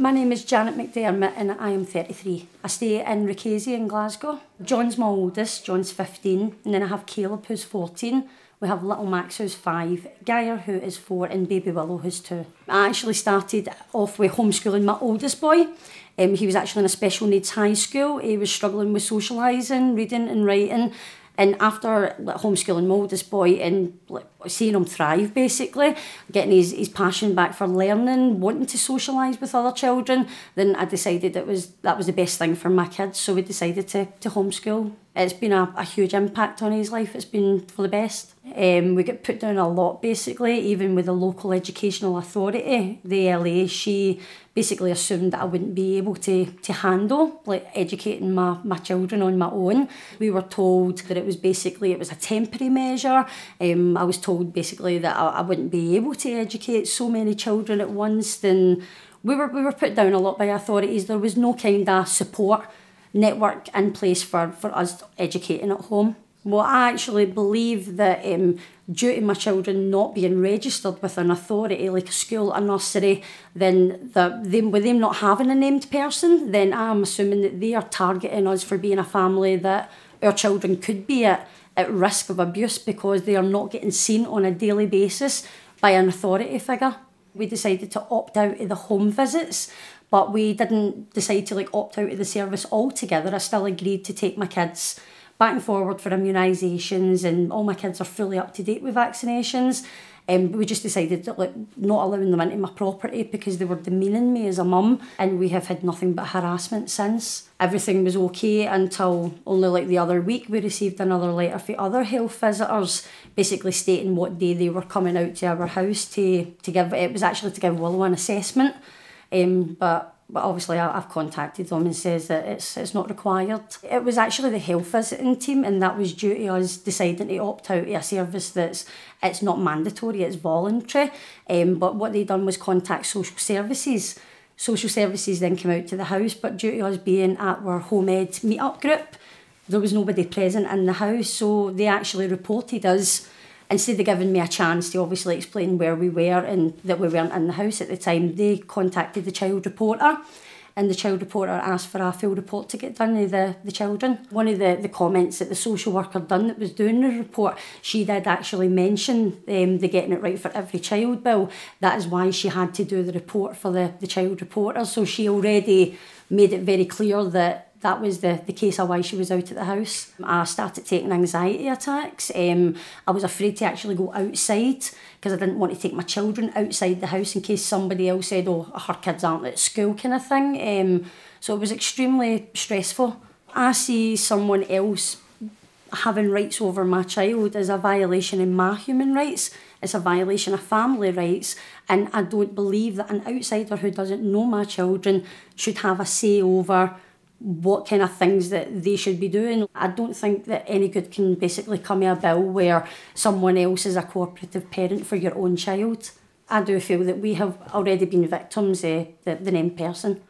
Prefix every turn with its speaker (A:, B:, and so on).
A: My name is Janet McDermott and I am 33. I stay in Rickasie in Glasgow. John's my oldest, John's 15, and then I have Caleb who's 14. We have little Max who's 5, Gaia who is 4 and baby Willow who's 2. I actually started off with homeschooling my oldest boy. He was actually in a special needs high school. He was struggling with socialising, reading and writing. And after homeschooling my oldest boy and seeing him thrive basically, getting his passion back for learning, wanting to socialise with other children, then I decided that was the best thing for my kids, so we decided to homeschool. It's been a huge impact on his life, it's been for the best. We get put down a lot basically, even with the local educational authority, the LA, she basically assumed that I wouldn't be able to handle educating my children on my own. We were told that it was a temporary measure. I was told basically that I wouldn't be able to educate so many children at once. Then we were put down a lot by authorities. There was no kind of support network in place for us educating at home. Well, I actually believe that due to my children not being registered with an authority like a school or nursery, then with them not having a named person, then I'm assuming that they are targeting us for being a family that our children could be at risk of abuse because they are not getting seen on a daily basis by an authority figure. We decided to opt out of the home visits, but we didn't decide to opt out of the service altogether. I still agreed to take my kids back and forward for immunisations, and all my kids are fully up to date with vaccinations. We just decided that not allowing them into my property because they were demeaning me as a mum, and we have had nothing but harassment since. Everything was okay until only the other week we received another letter from other health visitors basically stating what day they were coming out to our house to give, it was actually to give Willow an assessment, but obviously I've contacted them and says that it's not required. It was actually the health visiting team, and that was due to us deciding to opt out of a service it's not mandatory, it's voluntary. But what they done was contact social services. Social services then came out to the house, but due to us being at our home ed meet-up group, there was nobody present in the house, so they actually reported us. Instead of giving me a chance to obviously explain where we were and that we weren't in the house at the time, they contacted the child reporter, and the child reporter asked for a full report to get done of the children. One of the comments that the social worker done that was doing the report, she did actually mention the Getting It Right for Every Child bill. That is why she had to do the report for the child reporter, so she already made it very clear that was the case of why she was out at the house. I started taking anxiety attacks. I was afraid to actually go outside because I didn't want to take my children outside the house in case somebody else said, oh, her kids aren't at school kind of thing. So it was extremely stressful. I see someone else having rights over my child as a violation of my human rights. It's a violation of family rights, and I don't believe that an outsider who doesn't know my children should have a say over what kind of things that they should be doing. I don't think that any good can basically come of a bill where someone else is a cooperative parent for your own child. I do feel that we have already been victims of the named person.